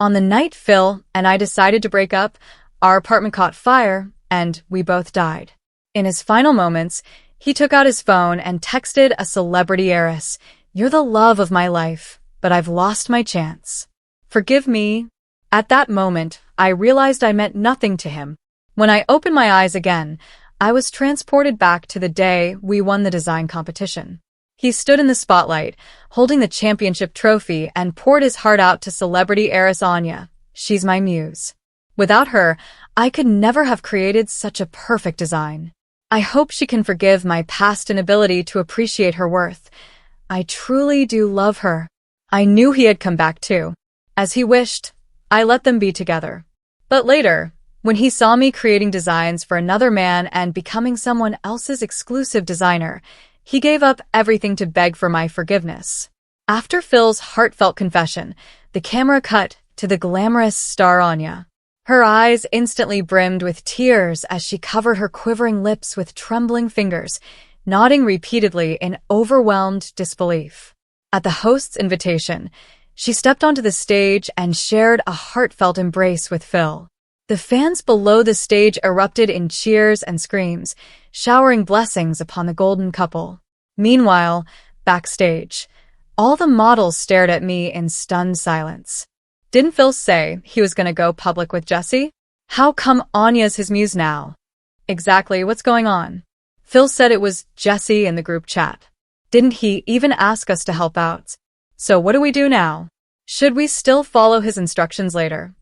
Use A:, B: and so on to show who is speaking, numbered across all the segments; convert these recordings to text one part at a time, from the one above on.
A: On the night Phil and I decided to break up, our apartment caught fire, and we both died. In his final moments, he took out his phone and texted a celebrity heiress, "You're the love of my life, but I've lost my chance. Forgive me." At that moment, I realized I meant nothing to him. When I opened my eyes again, I was transported back to the day we won the design competition. He stood in the spotlight, holding the championship trophy, and poured his heart out to celebrity heiress Anya. She's my muse. Without her, I could never have created such a perfect design. I hope she can forgive my past inability to appreciate her worth. I truly do love her. I knew he had come back too. As he wished, I let them be together. But later, when he saw me creating designs for another man and becoming someone else's exclusive designer, he gave up everything to beg for my forgiveness. After Phil's heartfelt confession, the camera cut to the glamorous star Anya. Her eyes instantly brimmed with tears as she covered her quivering lips with trembling fingers, nodding repeatedly in overwhelmed disbelief. At the host's invitation, she stepped onto the stage and shared a heartfelt embrace with Phil. The fans below the stage erupted in cheers and screams, showering blessings upon the golden couple. Meanwhile, backstage, all the models stared at me in stunned silence. Didn't Phil say he was going to go public with Jessie? How come Anya's his muse now? Exactly, what's going on? Phil said it was Jessie in the group chat. Didn't he even ask us to help out? So what do we do now? Should we still follow his instructions later?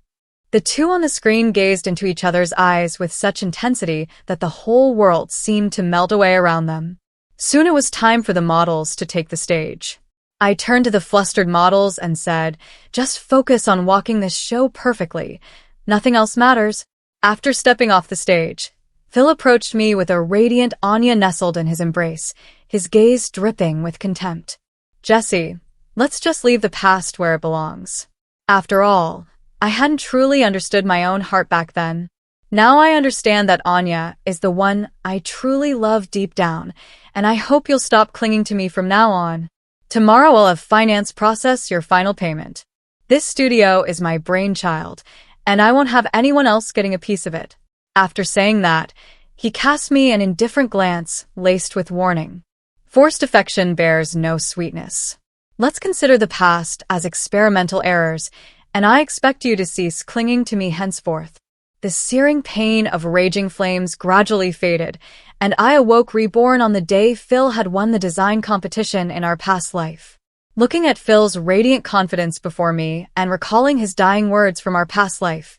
A: The two on the screen gazed into each other's eyes with such intensity that the whole world seemed to melt away around them. Soon it was time for the models to take the stage. I turned to the flustered models and said, "Just focus on walking this show perfectly. Nothing else matters." After stepping off the stage, Phil approached me with a radiant Anya nestled in his embrace, his gaze dripping with contempt. "Jessie, let's just leave the past where it belongs." After all, I hadn't truly understood my own heart back then. Now I understand that Anya is the one I truly love deep down, and I hope you'll stop clinging to me from now on. Tomorrow I'll have finance process your final payment. This studio is my brainchild, and I won't have anyone else getting a piece of it. After saying that, he cast me an indifferent glance laced with warning. Forced affection bears no sweetness. Let's consider the past as experimental errors, and I expect you to cease clinging to me henceforth. The searing pain of raging flames gradually faded, and I awoke reborn on the day Phil had won the design competition in our past life. Looking at Phil's radiant confidence before me and recalling his dying words from our past life,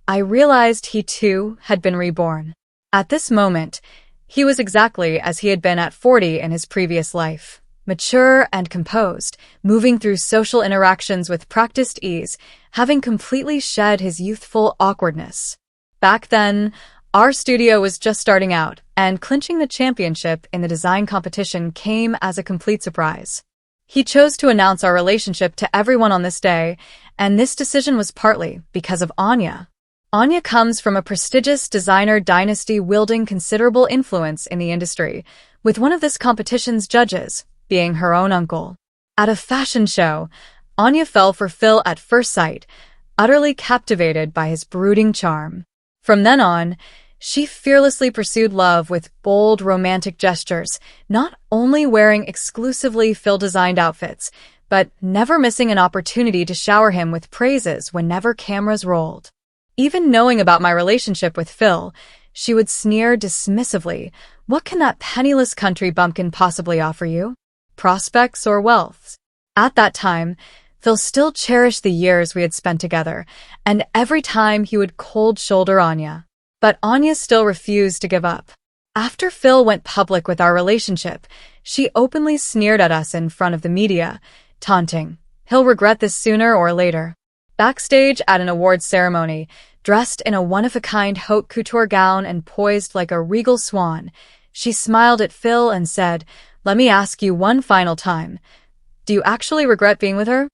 A: I realized he too had been reborn. At this moment, he was exactly as he had been at 40 in his previous life. Mature and composed, moving through social interactions with practiced ease, having completely shed his youthful awkwardness. Back then, our studio was just starting out, and clinching the championship in the design competition came as a complete surprise. He chose to announce our relationship to everyone on this day, and this decision was partly because of Anya. Anya comes from a prestigious designer dynasty wielding considerable influence in the industry, with one of this competition's judges being her own uncle. At a fashion show, Anya fell for Phil at first sight, utterly captivated by his brooding charm. From then on, she fearlessly pursued love with bold, romantic gestures, not only wearing exclusively Phil-designed outfits, but never missing an opportunity to shower him with praises whenever cameras rolled. Even knowing about my relationship with Phil, she would sneer dismissively, "What can that penniless country bumpkin possibly offer you? Prospects or wealth?" At that time, Phil still cherished the years we had spent together, and every time he would cold shoulder Anya. But Anya still refused to give up. After Phil went public with our relationship, she openly sneered at us in front of the media, taunting, "He'll regret this sooner or later." Backstage at an awards ceremony, dressed in a one-of-a-kind haute couture gown and poised like a regal swan, she smiled at Phil and said, "Let me ask you one final time. Do you actually regret being with her?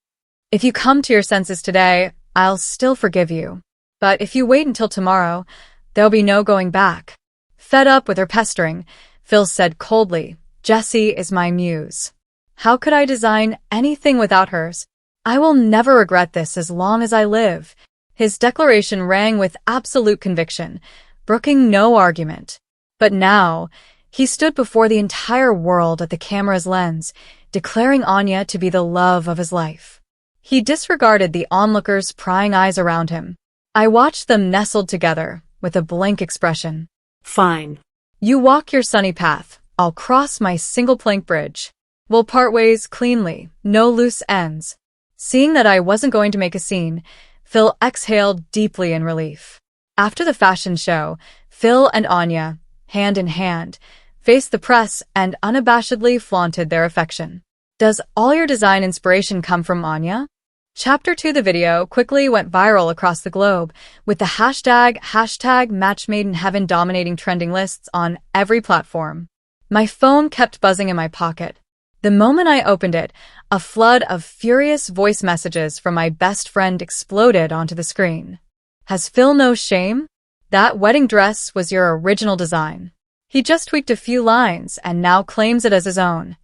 A: If you come to your senses today, I'll still forgive you. But if you wait until tomorrow, there'll be no going back." Fed up with her pestering, Phil said coldly, "Jessie is my muse. How could I design anything without hers? I will never regret this as long as I live. His declaration rang with absolute conviction, brooking no argument. But now, he stood before the entire world at the camera's lens, declaring Anya to be the love of his life. He disregarded the onlookers' prying eyes around him. I watched them nestled together, with a blank expression.
B: Fine.
A: You walk your sunny path, I'll cross my single-plank bridge. We'll part ways cleanly, no loose ends. Seeing that I wasn't going to make a scene, Phil exhaled deeply in relief. After the fashion show, Phil and Anya, hand in hand, faced the press and unabashedly flaunted their affection. Does all your design inspiration come from Anya? Chapter 2. The video quickly went viral across the globe, with the hashtag Match Made in Heaven dominating trending lists on every platform. My phone kept buzzing in my pocket. The moment I opened it, a flood of furious voice messages from my best friend exploded onto the screen. Has Phil no shame? That wedding dress was your original design. He just tweaked a few lines and now claims it as his own.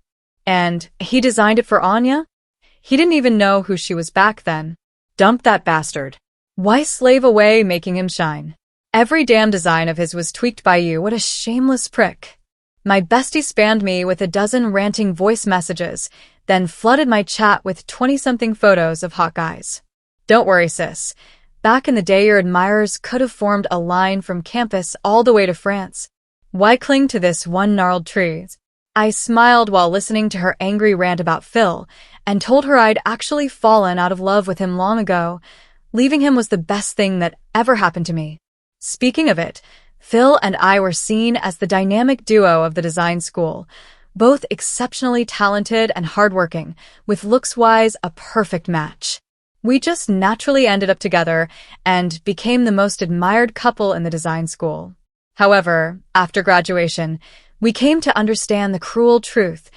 A: And he designed it for Anya? He didn't even know who she was back then. Dump that bastard. Why slave away making him shine? Every damn design of his was tweaked by you. What a shameless prick. My bestie spammed me with a dozen ranting voice messages, then flooded my chat with 20-something photos of hot guys. Don't worry, sis. Back in the day, your admirers could have formed a line from campus all the way to France. Why cling to this one gnarled tree? I smiled while listening to her angry rant about Phil and told her I'd actually fallen out of love with him long ago. Leaving him was the best thing that ever happened to me. Speaking of it, Phil and I were seen as the dynamic duo of the design school, both exceptionally talented and hardworking, with looks-wise a perfect match. We just naturally ended up together and became the most admired couple in the design school. However, after graduation, we came to understand the cruel truth.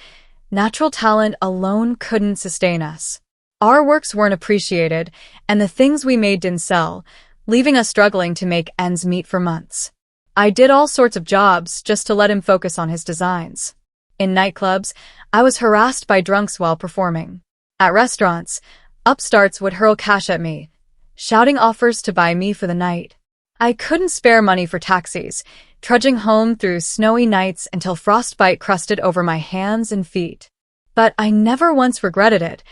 A: Natural talent alone couldn't sustain us. Our works weren't appreciated, and the things we made didn't sell, leaving us struggling to make ends meet for months. I did all sorts of jobs just to let him focus on his designs. In nightclubs, I was harassed by drunks while performing. At restaurants, upstarts would hurl cash at me, shouting offers to buy me for the night. I couldn't spare money for taxis, trudging home through snowy nights until frostbite crusted over my hands and feet. But I never once regretted it,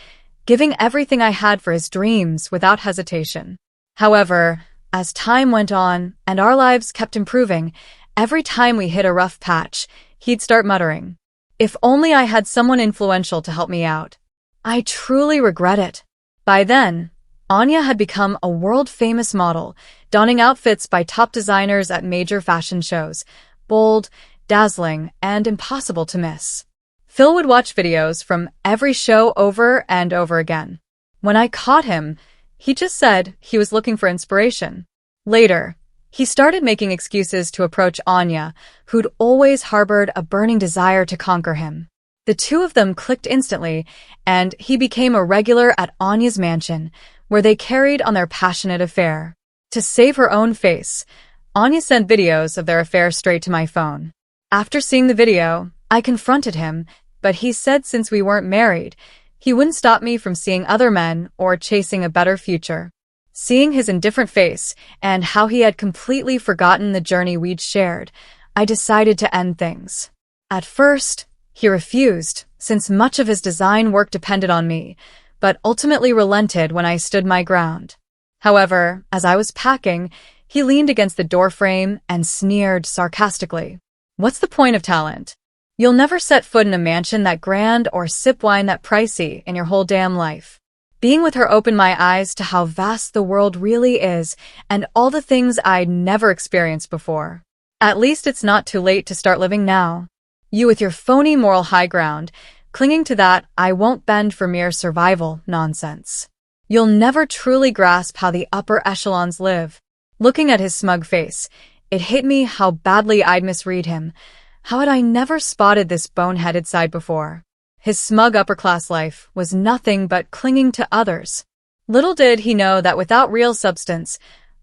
A: giving everything I had for his dreams without hesitation. However, as time went on and our lives kept improving, every time we hit a rough patch, he'd start muttering, "If only I had someone influential to help me out." I truly regret it. By then, Anya had become a world-famous model, donning outfits by top designers at major fashion shows, bold, dazzling, and impossible to miss. Phil would watch videos from every show over and over again. When I caught him, he just said he was looking for inspiration. Later, he started making excuses to approach Anya, who'd always harbored a burning desire to conquer him. The two of them clicked instantly, and he became a regular at Anya's mansion, where they carried on their passionate affair. To save her own face, Anya sent videos of their affair straight to my phone. After seeing the video, I confronted him, but he said since we weren't married, he wouldn't stop me from seeing other men or chasing a better future. Seeing his indifferent face and how he had completely forgotten the journey we'd shared, I decided to end things. At first, he refused, since much of his design work depended on me, but ultimately relented when I stood my ground. However, as I was packing, he leaned against the doorframe and sneered sarcastically. "What's the point of talent? You'll never set foot in a mansion that grand or sip wine that pricey in your whole damn life." Being with her opened my eyes to how vast the world really is and all the things I'd never experienced before. At least it's not too late to start living now. You with your phony moral high ground, clinging to that "I won't bend for mere survival" nonsense. You'll never truly grasp how the upper echelons live. Looking at his smug face, it hit me how badly I'd misread him. How had I never spotted this boneheaded side before? His smug upper-class life was nothing but clinging to others. Little did he know that without real substance,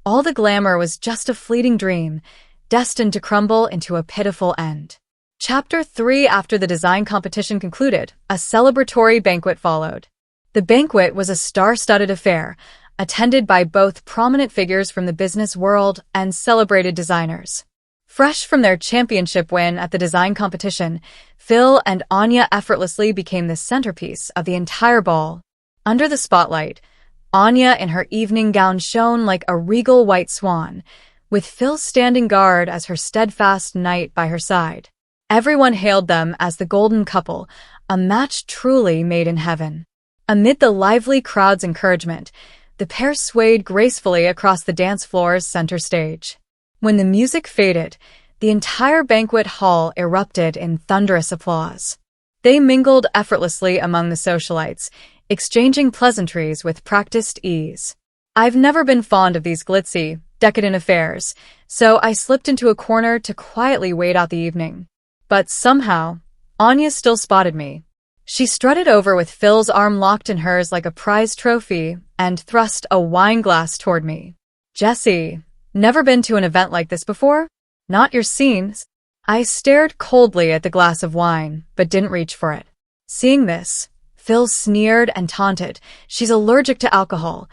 A: all the glamour was just a fleeting dream, destined to crumble into a pitiful end. Chapter 3. After the design competition concluded, a celebratory banquet followed. The The banquet was a star-studded affair, attended by both prominent figures from the business world and celebrated designers. Fresh from their championship win at the design competition, Phil and Anya effortlessly became the centerpiece of the entire ball. Under the spotlight, Anya in her evening gown shone like a regal white swan, with Phil standing guard as her steadfast knight by her side. Everyone hailed them as the golden couple, a match truly made in heaven. Amid the lively crowd's encouragement, the pair swayed gracefully across the dance floor's center stage. When the music faded, the entire banquet hall erupted in thunderous applause. They mingled effortlessly among the socialites, exchanging pleasantries with practiced ease. I've never been fond of these glitzy, decadent affairs, so I slipped into a corner to quietly wait out the evening. But somehow, Anya still spotted me. She strutted over with Phil's arm locked in hers like a prize trophy and thrust a wine glass toward me. "Jessie, never been to an event like this before? Not your scene." I stared coldly at the glass of wine, but didn't reach for it. Seeing this, Phil sneered and taunted. "She's allergic to alcohol.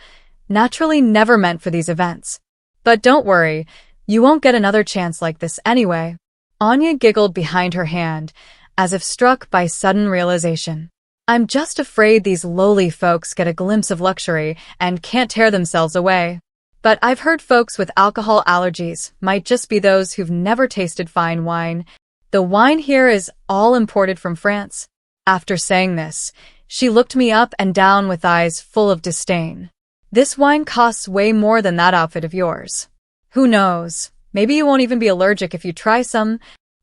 A: Naturally never meant for these events. But don't worry, you won't get another chance like this anyway." Anya giggled behind her hand, as if struck by sudden realization. "I'm just afraid these lowly folks get a glimpse of luxury and can't tear themselves away. But I've heard folks with alcohol allergies might just be those who've never tasted fine wine. The wine here is all imported from France." After saying this, she looked me up and down with eyes full of disdain. "This wine costs way more than that outfit of yours. Who knows, maybe you won't even be allergic if you try some.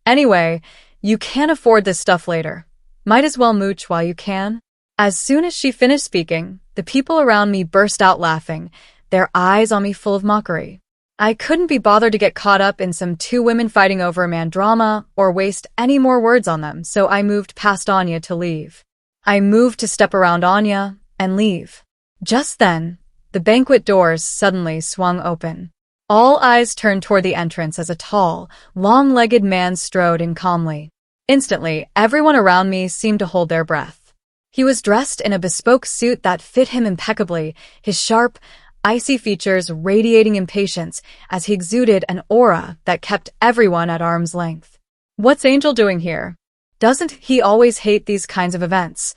A: Anyway, you can't afford this stuff later. Might as well mooch while you can." As soon as she finished speaking, the people around me burst out laughing, their eyes on me full of mockery. I couldn't be bothered to get caught up in some two women fighting over a man drama or waste any more words on them, so I moved past Anya to leave. I moved to step around Anya and leave. Just then, the banquet doors suddenly swung open. All eyes turned toward the entrance as a tall, long-legged man strode in calmly. Instantly, everyone around me seemed to hold their breath. He was dressed in a bespoke suit that fit him impeccably, his sharp, icy features radiating impatience as he exuded an aura that kept everyone at arm's length. "What's Angel doing here? Doesn't he always hate these kinds of events?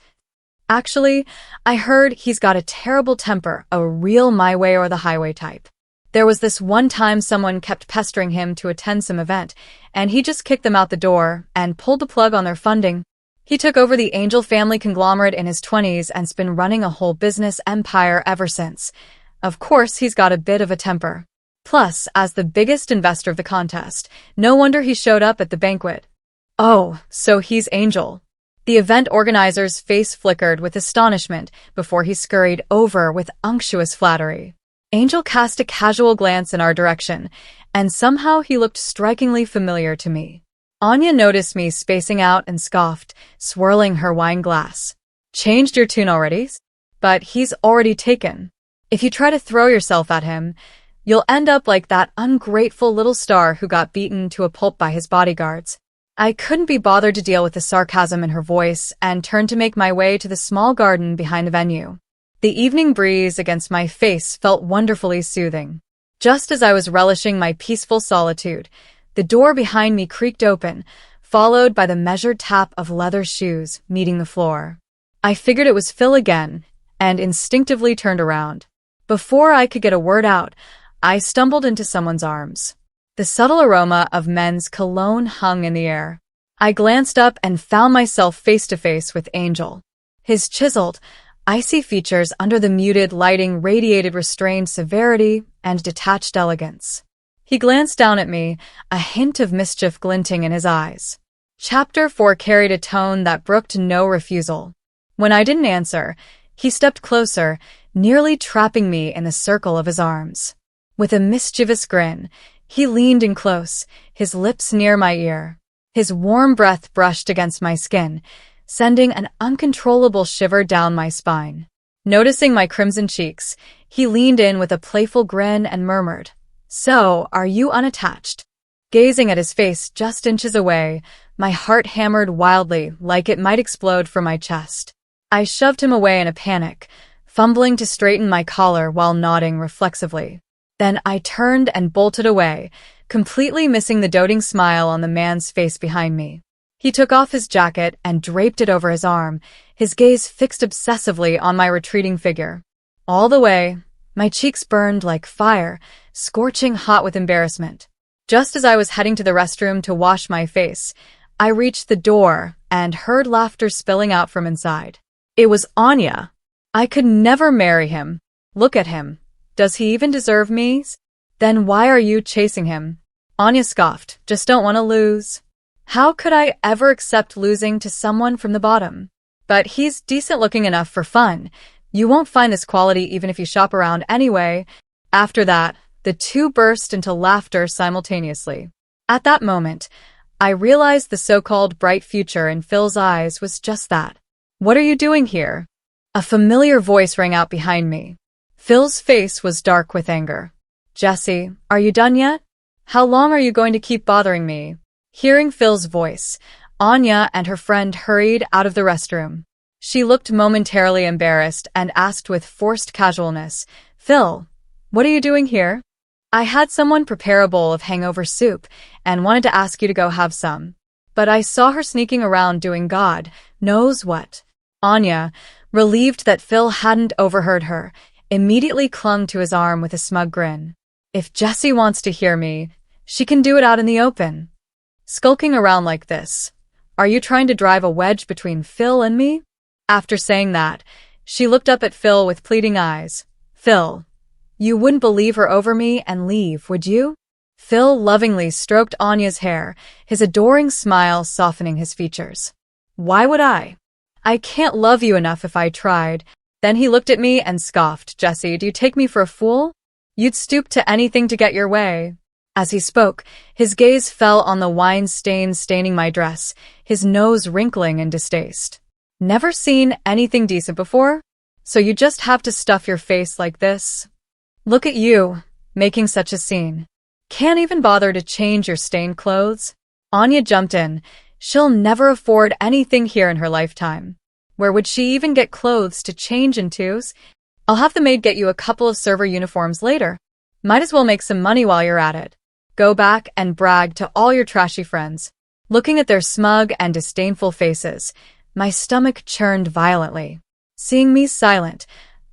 A: Actually, I heard he's got a terrible temper, a real my way or the highway type. There was this one time someone kept pestering him to attend some event, and he just kicked them out the door and pulled the plug on their funding. He took over the Angel family conglomerate in his 20s and's been running a whole business empire ever since. Of course, he's got a bit of a temper. Plus, as the biggest investor of the contest, no wonder he showed up at the banquet." "Oh, so he's Angel." The event organizer's face flickered with astonishment before he scurried over with unctuous flattery. Angel cast a casual glance in our direction, and somehow he looked strikingly familiar to me. Anya noticed me spacing out and scoffed, swirling her wine glass. "Changed your tune already? But he's already taken. If you try to throw yourself at him, you'll end up like that ungrateful little star who got beaten to a pulp by his bodyguards." I couldn't be bothered to deal with the sarcasm in her voice and turned to make my way to the small garden behind the venue. The evening breeze against my face felt wonderfully soothing. Just as I was relishing my peaceful solitude, the door behind me creaked open, followed by the measured tap of leather shoes meeting the floor. I figured it was Phil again, and instinctively turned around. Before I could get a word out, I stumbled into someone's arms. The subtle aroma of men's cologne hung in the air. I glanced up and found myself face to face with Angel. His chiseled, icy features under the muted lighting radiated restrained severity and detached elegance. He glanced down at me, a hint of mischief glinting in his eyes. Chapter 4 carried a tone that brooked no refusal. When I didn't answer, he stepped closer, nearly trapping me in the circle of his arms. With a mischievous grin, he leaned in close, his lips near my ear. His warm breath brushed against my skin, sending an uncontrollable shiver down my spine. Noticing my crimson cheeks, he leaned in with a playful grin and murmured, "So, are you unattached?" Gazing at his face just inches away, my heart hammered wildly like it might explode from my chest. I shoved him away in a panic, fumbling to straighten my collar while nodding reflexively. Then I turned and bolted away, completely missing the doting smile on the man's face behind me. He took off his jacket and draped it over his arm, his gaze fixed obsessively on my retreating figure. All the way, my cheeks burned like fire, scorching hot with embarrassment. Just as I was heading to the restroom to wash my face, I reached the door and heard laughter spilling out from inside. It was Anya. I could never marry him. Look at him. Does he even deserve me? Then why are you chasing him? Anya scoffed. Just don't want to lose. How could I ever accept losing to someone from the bottom? But he's decent looking enough for fun. You won't find this quality even if you shop around anyway. After that, the two burst into laughter simultaneously. At that moment, I realized the so-called bright future in Phil's eyes was just that. What are you doing here? A familiar voice rang out behind me. Phil's face was dark with anger. Jesse, are you done yet? How long are you going to keep bothering me? Hearing Phil's voice, Anya and her friend hurried out of the restroom. She looked momentarily embarrassed and asked with forced casualness, Phil, what are you doing here? I had someone prepare a bowl of hangover soup and wanted to ask you to go have some. But I saw her sneaking around doing God knows what. Anya, relieved that Phil hadn't overheard her, immediately clung to his arm with a smug grin. If Jessie wants to hear me, she can do it out in the open. Skulking around like this, are you trying to drive a wedge between Phil and me? After saying that, she looked up at Phil with pleading eyes. Phil, you wouldn't believe her over me and leave, would you? Phil lovingly stroked Anya's hair, his adoring smile softening his features. Why would I? I can't love you enough if I tried. Then he looked at me and scoffed. Jesse, do you take me for a fool? You'd stoop to anything to get your way. As he spoke, his gaze fell on the wine stains staining my dress, his nose wrinkling in distaste. Never seen anything decent before? So you just have to stuff your face like this? Look at you, making such a scene. Can't even bother to change your stained clothes? Anya jumped in. She'll never afford anything here in her lifetime. Where would she even get clothes to change into? I'll have the maid get you a couple of server uniforms later. Might as well make some money while you're at it. Go back and brag to all your trashy friends. Looking at their smug and disdainful faces, my stomach churned violently. Seeing me silent,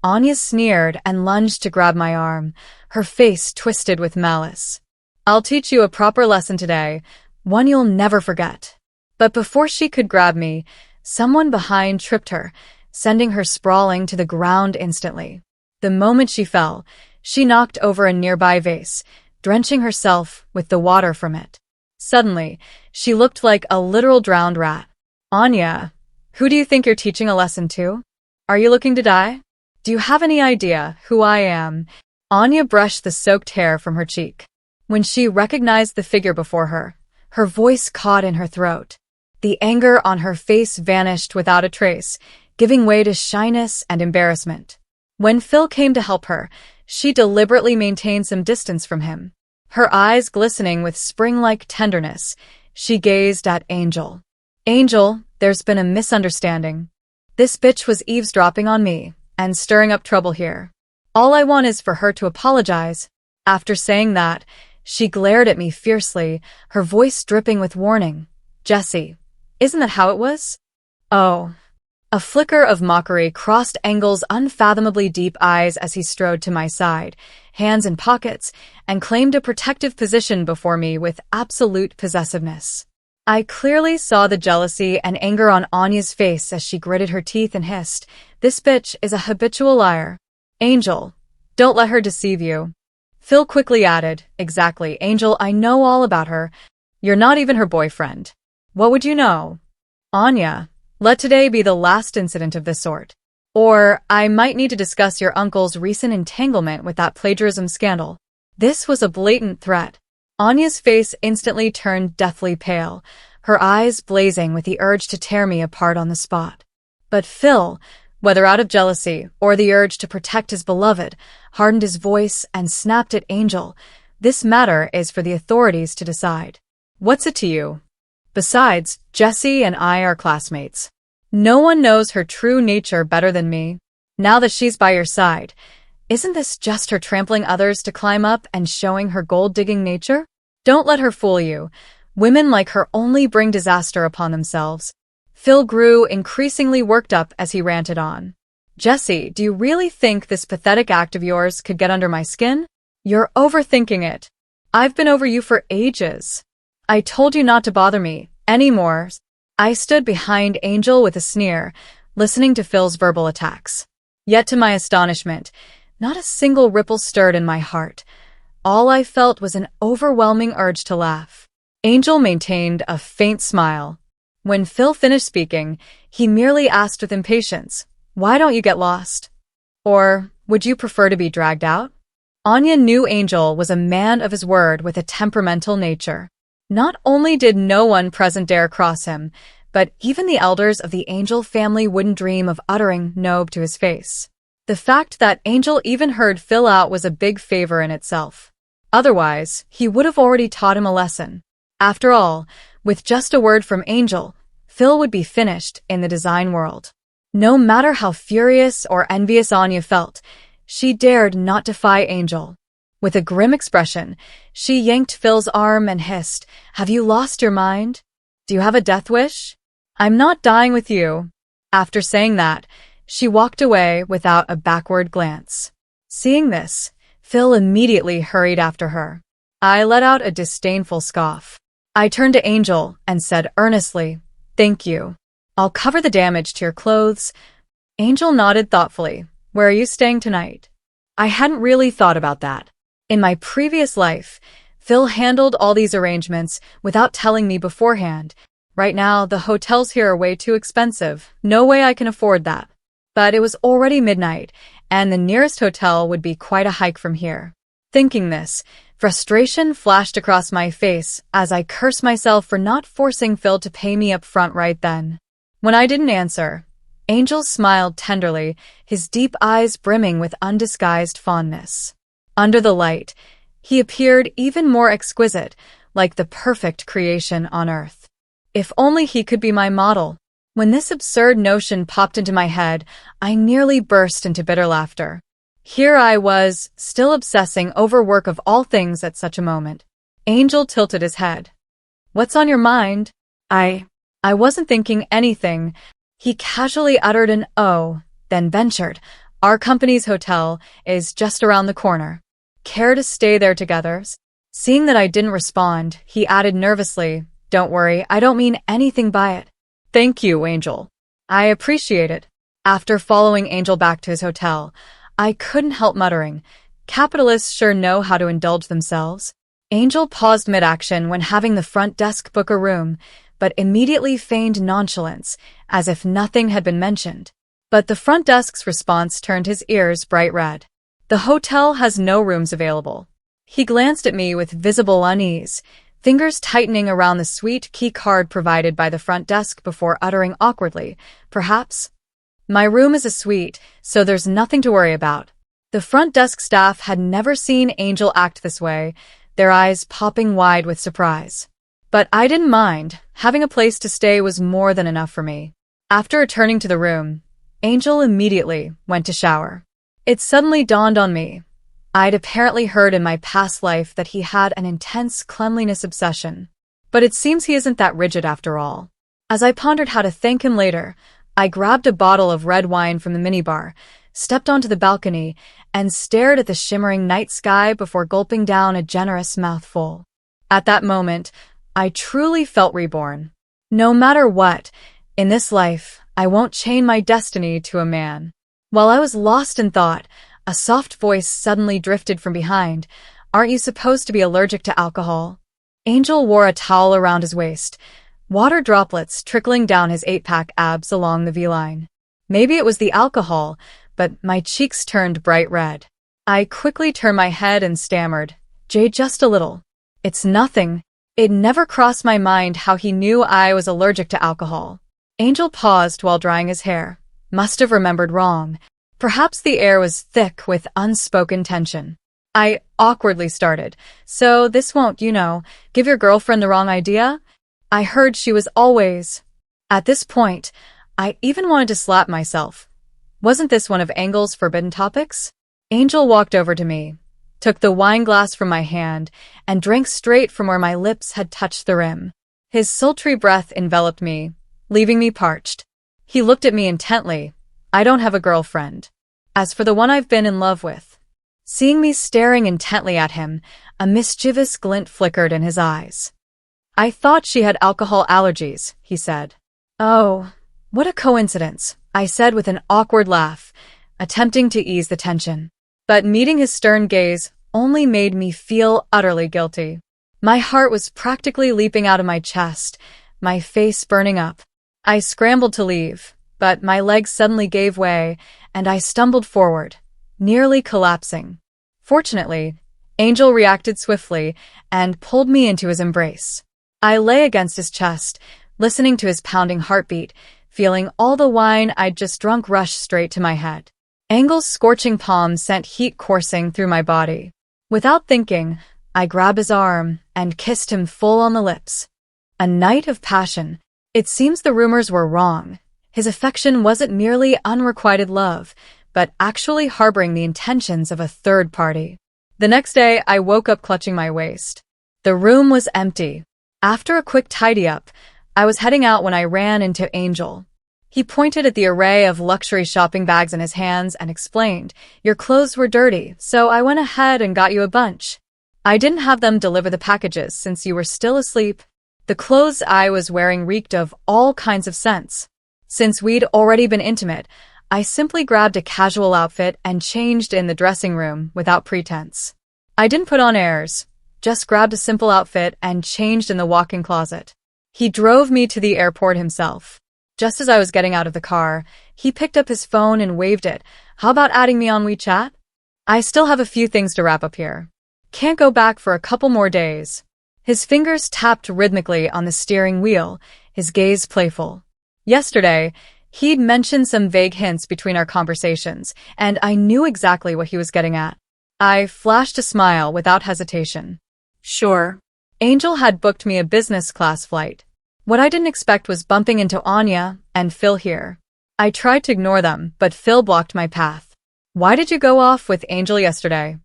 A: Anya sneered and lunged to grab my arm, her face twisted with malice. I'll teach you a proper lesson today, one you'll never forget. But before she could grab me, someone behind tripped her, sending her sprawling to the ground instantly. The moment she fell, she knocked over a nearby vase, drenching herself with the water from it. Suddenly, she looked like a literal drowned rat. Anya, who do you think you're teaching a lesson to? Are you looking to die? Do you have any idea who I am? Anya brushed the soaked hair from her cheek. When she recognized the figure before her, her voice caught in her throat. The anger on her face vanished without a trace, giving way to shyness and embarrassment. When Phil came to help her, she deliberately maintained some distance from him. Her eyes glistening with spring-like tenderness, she gazed at Angel. Angel, there's been a misunderstanding. This bitch was eavesdropping on me and stirring up trouble here. All I want is for her to apologize. After saying that, she glared at me fiercely, her voice dripping with warning. Jesse, isn't that how it was? Oh. A flicker of mockery crossed Engel's unfathomably deep eyes as he strode to my side, hands in pockets, and claimed a protective position before me with absolute possessiveness. I clearly saw the jealousy and anger on Anya's face as she gritted her teeth and hissed, "This bitch is a habitual liar. Angel, don't let her deceive you." Phil quickly added, "Exactly, Angel, I know all about her. You're not even her boyfriend. What would you know? Anya, let today be the last incident of this sort. Or I might need to discuss your uncle's recent entanglement with that plagiarism scandal." This was a blatant threat. Anya's face instantly turned deathly pale, her eyes blazing with the urge to tear me apart on the spot. But Phil, whether out of jealousy or the urge to protect his beloved, hardened his voice and snapped at Angel. "This matter is for the authorities to decide. What's it to you? Besides, Jesse and I are classmates. No one knows her true nature better than me. Now that she's by your side, isn't this just her trampling others to climb up and showing her gold-digging nature? Don't let her fool you. Women like her only bring disaster upon themselves. Phil grew increasingly worked up as he ranted on. Jesse, do you really think this pathetic act of yours could get under my skin? You're overthinking it. I've been over you for ages. I told you not to bother me anymore. I stood behind Angel with a sneer, listening to Phil's verbal attacks. Yet to my astonishment, not a single ripple stirred in my heart. All I felt was an overwhelming urge to laugh. Angel maintained a faint smile. When Phil finished speaking, he merely asked with impatience, "Why don't you get lost? Or would you prefer to be dragged out?" Anya knew Angel was a man of his word with a temperamental nature. Not only did no one present dare cross him, but even the elders of the Angel family wouldn't dream of uttering no to his face. The fact that Angel even heard Phil out was a big favor in itself. Otherwise, he would have already taught him a lesson. After all, with just a word from Angel, Phil would be finished in the design world. No matter how furious or envious Anya felt, she dared not defy Angel. With a grim expression, she yanked Phil's arm and hissed, "Have you lost your mind? Do you have a death wish? I'm not dying with you." After saying that, she walked away without a backward glance. Seeing this, Phil immediately hurried after her. I let out a disdainful scoff. I turned to Angel and said earnestly, "Thank you. I'll cover the damage to your clothes." Angel nodded thoughtfully. "Where are you staying tonight?" I hadn't really thought about that. In my previous life, Phil handled all these arrangements without telling me beforehand. Right now, the hotels here are way too expensive. No way I can afford that. But it was already midnight, and the nearest hotel would be quite a hike from here. Thinking this, frustration flashed across my face as I cursed myself for not forcing Phil to pay me up front right then. When I didn't answer, Angel smiled tenderly, his deep eyes brimming with undisguised fondness. Under the light, he appeared even more exquisite, like the perfect creation on earth. If only he could be my model. When this absurd notion popped into my head, I nearly burst into bitter laughter. Here I was, still obsessing over work of all things at such a moment. Angel tilted his head. "What's on your mind?" I wasn't thinking anything. He casually uttered an "oh," then ventured, "Our company's hotel is just around the corner. Care to stay there together?" Seeing that I didn't respond, he added nervously, "Don't worry, I don't mean anything by it." "Thank you, Angel. I appreciate it." After following Angel back to his hotel, I couldn't help muttering, "Capitalists sure know how to indulge themselves." Angel paused mid-action when having the front desk book a room, but immediately feigned nonchalance, as if nothing had been mentioned. But the front desk's response turned his ears bright red. "The hotel has no rooms available." He glanced at me with visible unease, fingers tightening around the sweet key card provided by the front desk before uttering awkwardly, "Perhaps? My room is a suite, so there's nothing to worry about." The front desk staff had never seen Angel act this way, their eyes popping wide with surprise. But I didn't mind. Having a place to stay was more than enough for me. After returning to the room, Angel immediately went to shower. It suddenly dawned on me. I'd apparently heard in my past life that he had an intense cleanliness obsession. But it seems he isn't that rigid after all. As I pondered how to thank him later, I grabbed a bottle of red wine from the minibar, stepped onto the balcony, and stared at the shimmering night sky before gulping down a generous mouthful. At that moment, I truly felt reborn. No matter what, in this life, I won't chain my destiny to a man. While I was lost in thought, a soft voice suddenly drifted from behind. "Aren't you supposed to be allergic to alcohol?" Angel wore a towel around his waist, water droplets trickling down his 8-pack abs along the V-line. Maybe it was the alcohol, but my cheeks turned bright red. I quickly turned my head and stammered, Just a little. It's nothing." It never crossed my mind how he knew I was allergic to alcohol. Angel paused while drying his hair. Must have remembered wrong. Perhaps the air was thick with unspoken tension. I awkwardly started. "So this won't, give your girlfriend the wrong idea? I heard she was always..." At this point, I even wanted to slap myself. Wasn't this one of Angel's forbidden topics? Angel walked over to me, took the wine glass from my hand, and drank straight from where my lips had touched the rim. His sultry breath enveloped me, leaving me parched. He looked at me intently. I don't have a girlfriend. As for the one I've been in love with. Seeing me staring intently at him, a mischievous glint flickered in his eyes. I thought she had alcohol allergies, he said. Oh, what a coincidence, I said with an awkward laugh, attempting to ease the tension. But meeting his stern gaze only made me feel utterly guilty. My heart was practically leaping out of my chest, my face burning up. I scrambled to leave, but my legs suddenly gave way, and I stumbled forward, nearly collapsing. Fortunately, Angel reacted swiftly and pulled me into his embrace. I lay against his chest, listening to his pounding heartbeat, feeling all the wine I'd just drunk rush straight to my head. Angel's scorching palm sent heat coursing through my body. Without thinking, I grabbed his arm and kissed him full on the lips. A night of passion. It seems the rumors were wrong. His affection wasn't merely unrequited love, but actually harboring the intentions of a third party. The next day, I woke up clutching my waist. The room was empty. After a quick tidy-up, I was heading out when I ran into Angel. He pointed at the array of luxury shopping bags in his hands and explained, "Your clothes were dirty, so I went ahead and got you a bunch. I didn't have them deliver the packages since you were still asleep." The clothes I was wearing reeked of all kinds of scents. Since we'd already been intimate, I simply grabbed a casual outfit and changed in the dressing room without pretense. I didn't put on airs, just grabbed a simple outfit and changed in the walk-in closet. He drove me to the airport himself. Just as I was getting out of the car, he picked up his phone and waved it. "How about adding me on WeChat? I still have a few things to wrap up here. Can't go back for a couple more days." His fingers tapped rhythmically on the steering wheel, his gaze playful. Yesterday, he'd mentioned some vague hints between our conversations, and I knew exactly what he was getting at. I flashed a smile without hesitation. Sure. Angel had booked me a business class flight. What I didn't expect was bumping into Anya and Phil here. I tried to ignore them, but Phil blocked my path. "Why did you go off with Angel yesterday?"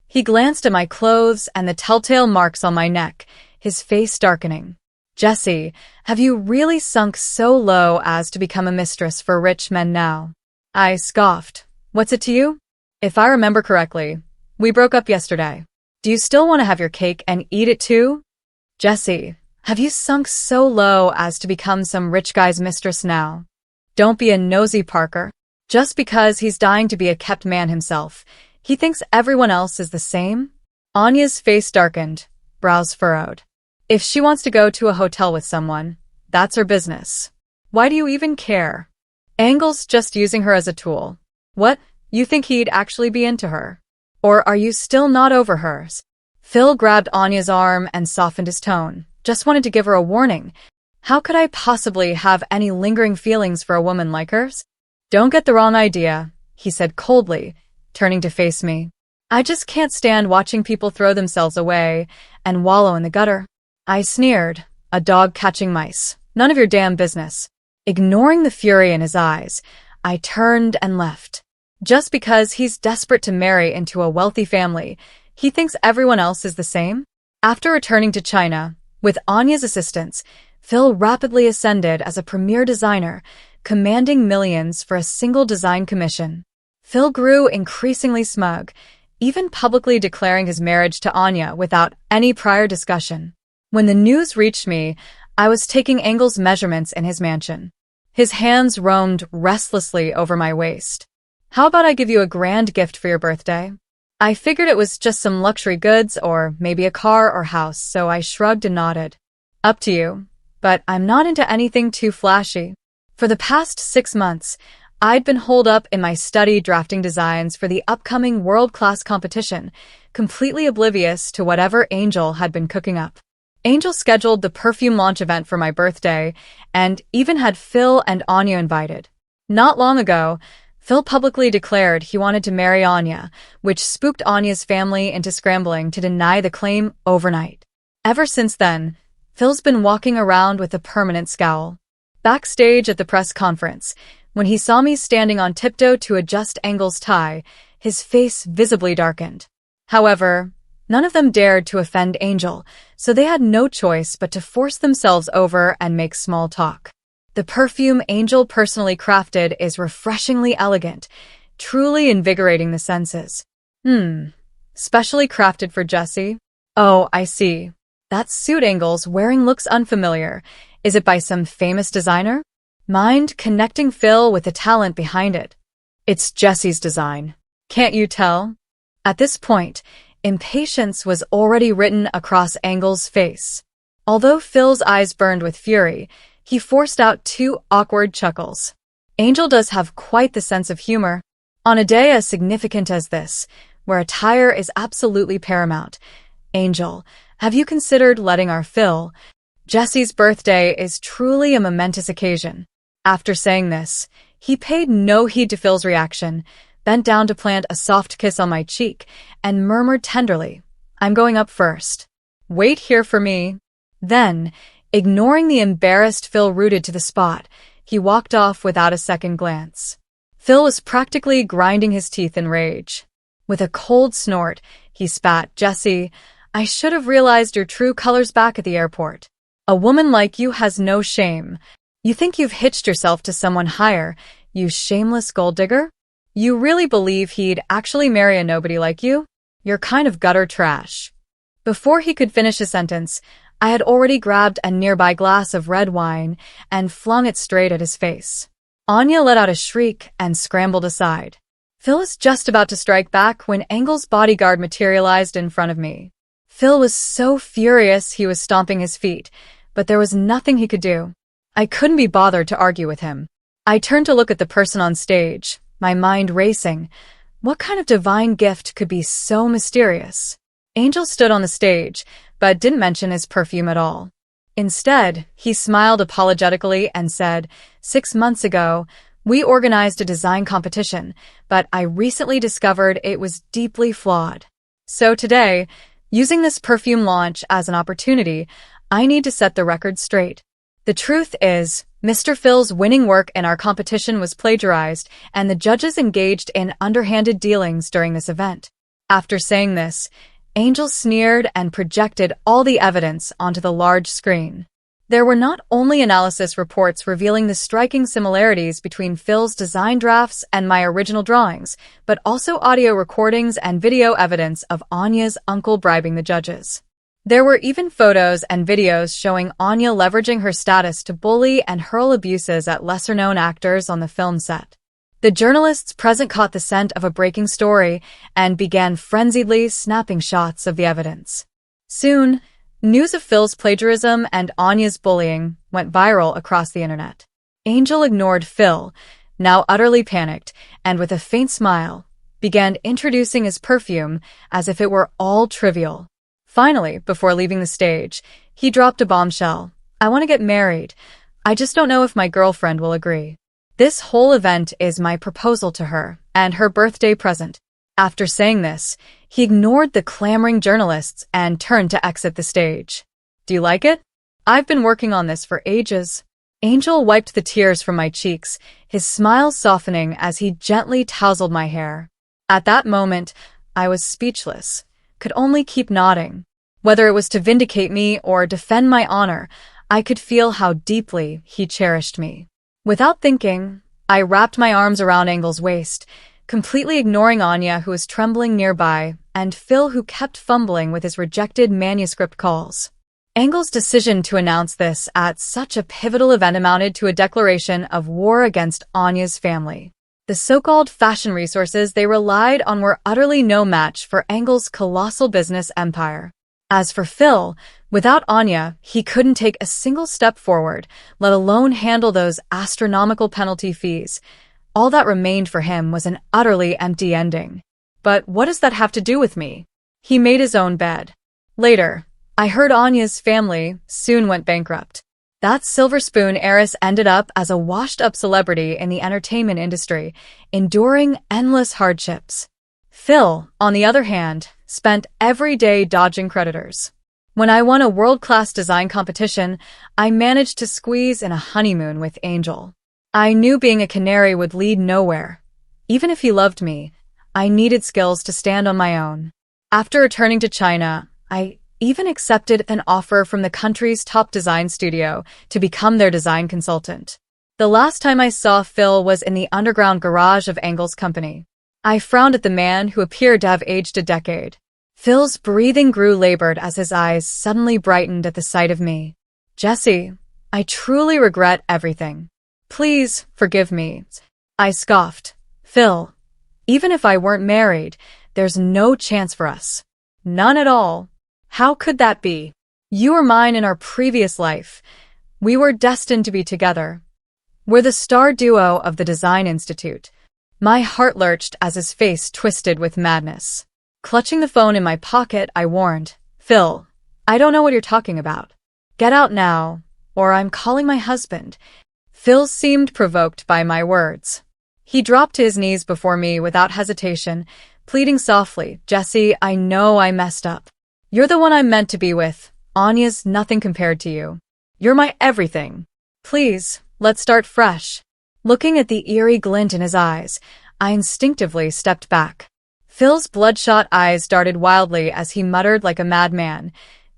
A: He glanced at my clothes and the telltale marks on my neck, his face darkening. "Jesse, have you really sunk so low as to become a mistress for rich men now?" I scoffed. "What's it to you? If I remember correctly, we broke up yesterday. Do you still want to have your cake and eat it too?" "Jesse, have you sunk so low as to become some rich guy's mistress now? Don't be a nosy, Parker. Just because he's dying to be a kept man himself, he thinks everyone else is the same?" Anya's face darkened, brows furrowed. "If she wants to go to a hotel with someone, that's her business. Why do you even care? Angel's just using her as a tool. What, you think he'd actually be into her? Or are you still not over her?" Phil grabbed Anya's arm and softened his tone. "Just wanted to give her a warning. How could I possibly have any lingering feelings for a woman like hers?" "Don't get the wrong idea," he said coldly, turning to face me. "I just can't stand watching people throw themselves away and wallow in the gutter." I sneered, "A dog catching mice. None of your damn business." Ignoring the fury in his eyes, I turned and left. Just because he's desperate to marry into a wealthy family, he thinks everyone else is the same? After returning to China, with Anya's assistance, Phil rapidly ascended as a premier designer, commanding millions for a single design commission. Phil grew increasingly smug, even publicly declaring his marriage to Anya without any prior discussion. When the news reached me, I was taking Angel's measurements in his mansion. His hands roamed restlessly over my waist. "How about I give you a grand gift for your birthday?" I figured it was just some luxury goods or maybe a car or house, so I shrugged and nodded. "Up to you, but I'm not into anything too flashy." For the past 6 months, I'd been holed up in my study drafting designs for the upcoming world-class competition, completely oblivious to whatever Angel had been cooking up. Angel scheduled the perfume launch event for my birthday and even had Phil and Anya invited. Not long ago, Phil publicly declared he wanted to marry Anya, which spooked Anya's family into scrambling to deny the claim overnight. Ever since then, Phil's been walking around with a permanent scowl. Backstage at the press conference, when he saw me standing on tiptoe to adjust Angel's tie, his face visibly darkened. However, none of them dared to offend Angel, so they had no choice but to force themselves over and make small talk. The perfume Angel personally crafted is refreshingly elegant, truly invigorating the senses. Specially crafted for Jessie? Oh, I see. That suit Angel's wearing looks unfamiliar. Is it by some famous designer? Mind connecting Phil with the talent behind it. It's Jessie's design. Can't you tell? At this point, impatience was already written across Angel's face. Although Phil's eyes burned with fury, he forced out 2 awkward chuckles. Angel does have quite the sense of humor. On a day as significant as this, where attire is absolutely paramount, Angel, have you considered letting our Phil? Jessie's birthday is truly a momentous occasion. After saying this, he paid no heed to Phil's reaction, bent down to plant a soft kiss on my cheek, and murmured tenderly, "I'm going up first. Wait here for me." Then, ignoring the embarrassed Phil rooted to the spot, he walked off without a second glance. Phil was practically grinding his teeth in rage. With a cold snort, he spat, "Jessie, I should have realized your true colors back at the airport. A woman like you has no shame. You think you've hitched yourself to someone higher, you shameless gold digger? You really believe he'd actually marry a nobody like you? You're kind of gutter trash." Before he could finish a sentence, I had already grabbed a nearby glass of red wine and flung it straight at his face. Anya let out a shriek and scrambled aside. Phil was just about to strike back when Angel's bodyguard materialized in front of me. Phil was so furious he was stomping his feet, but there was nothing he could do. I couldn't be bothered to argue with him. I turned to look at the person on stage, my mind racing. What kind of divine gift could be so mysterious? Angel stood on the stage, but didn't mention his perfume at all. Instead, he smiled apologetically and said, 6 months ago, we organized a design competition, but I recently discovered it was deeply flawed. So today, using this perfume launch as an opportunity, I need to set the record straight. The truth is, Mr. Phil's winning work in our competition was plagiarized, and the judges engaged in underhanded dealings during this event. After saying this, Angel sneered and projected all the evidence onto the large screen. There were not only analysis reports revealing the striking similarities between Phil's design drafts and my original drawings, but also audio recordings and video evidence of Anya's uncle bribing the judges. There were even photos and videos showing Anya leveraging her status to bully and hurl abuses at lesser-known actors on the film set. The journalists present caught the scent of a breaking story and began frenziedly snapping shots of the evidence. Soon, news of Phil's plagiarism and Anya's bullying went viral across the internet. Angel ignored Phil, now utterly panicked, and with a faint smile, began introducing his perfume as if it were all trivial. Finally, before leaving the stage, he dropped a bombshell. "I want to get married. I just don't know if my girlfriend will agree. This whole event is my proposal to her, and her birthday present." After saying this, he ignored the clamoring journalists and turned to exit the stage. "Do you like it? I've been working on this for ages." Angel wiped the tears from my cheeks, his smile softening as he gently tousled my hair. At that moment, I was speechless, could only keep nodding. Whether it was to vindicate me or defend my honor, I could feel how deeply he cherished me. Without thinking, I wrapped my arms around Angel's waist, completely ignoring Anya, who was trembling nearby, and Phil, who kept fumbling with his rejected manuscript calls. Angel's decision to announce this at such a pivotal event amounted to a declaration of war against Anya's family. The so-called fashion resources they relied on were utterly no match for Angel's colossal business empire. As for Phil, without Anya, he couldn't take a single step forward, let alone handle those astronomical penalty fees. All that remained for him was an utterly empty ending. But what does that have to do with me? He made his own bed. Later, I heard Anya's family soon went bankrupt. That silver spoon heiress ended up as a washed-up celebrity in the entertainment industry, enduring endless hardships. Phil, on the other hand, spent every day dodging creditors. When I won a world-class design competition, I managed to squeeze in a honeymoon with Angel. I knew being a canary would lead nowhere. Even if he loved me, I needed skills to stand on my own. After returning to China, I even accepted an offer from the country's top design studio to become their design consultant. The last time I saw Phil was in the underground garage of Engel's company. I frowned at the man who appeared to have aged a decade. Phil's breathing grew labored as his eyes suddenly brightened at the sight of me. "Jessie, I truly regret everything. Please forgive me," I scoffed. "Phil, even if I weren't married, there's no chance for us." "None at all. How could that be? You were mine in our previous life. We were destined to be together. We're the star duo of the Design Institute." My heart lurched as his face twisted with madness. Clutching the phone in my pocket, I warned, "Phil, I don't know what you're talking about. Get out now, or I'm calling my husband." Phil seemed provoked by my words. He dropped to his knees before me without hesitation, pleading softly, "Jessie, I know I messed up. You're the one I'm meant to be with. Anya's nothing compared to you. You're my everything. Please, let's start fresh." Looking at the eerie glint in his eyes, I instinctively stepped back. Phil's bloodshot eyes darted wildly as he muttered like a madman,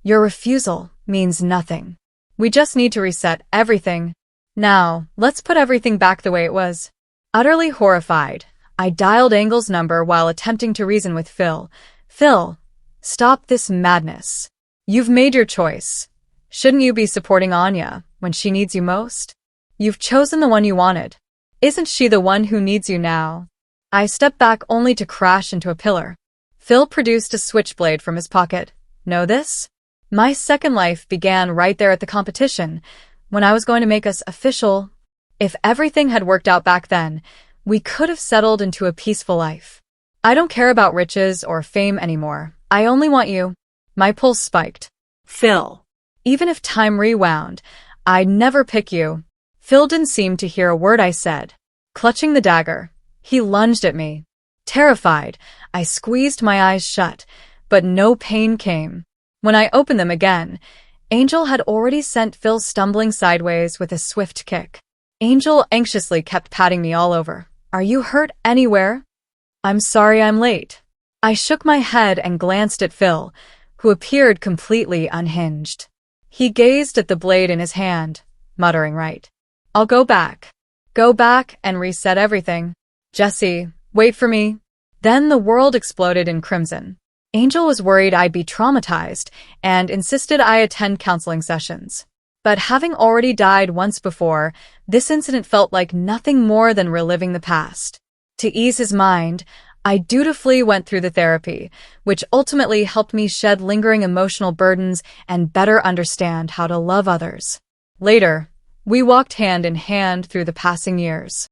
A: "Your refusal means nothing. We just need to reset everything. Now, let's put everything back the way it was." Utterly horrified, I dialed Engel's number while attempting to reason with Phil. "Phil, stop this madness. You've made your choice. Shouldn't you be supporting Anya when she needs you most? You've chosen the one you wanted. Isn't she the one who needs you now?" I stepped back only to crash into a pillar. Phil produced a switchblade from his pocket. "Know this? My second life began right there at the competition, when I was going to make us official. If everything had worked out back then, we could have settled into a peaceful life. I don't care about riches or fame anymore. I only want you." My pulse spiked. "Phil, even if time rewound, I'd never pick you." Phil didn't seem to hear a word I said. Clutching the dagger, he lunged at me. Terrified, I squeezed my eyes shut, but no pain came. When I opened them again, Angel had already sent Phil stumbling sideways with a swift kick. Angel anxiously kept patting me all over. "Are you hurt anywhere?" "I'm sorry I'm late." I shook my head and glanced at Phil, who appeared completely unhinged. He gazed at the blade in his hand, muttering, "Right. I'll go back. Go back and reset everything. Jessie, wait for me." Then the world exploded in crimson. Angel was worried I'd be traumatized and insisted I attend counseling sessions. But having already died once before, this incident felt like nothing more than reliving the past. To ease his mind, I dutifully went through the therapy, which ultimately helped me shed lingering emotional burdens and better understand how to love others. Later, we walked hand in hand through the passing years.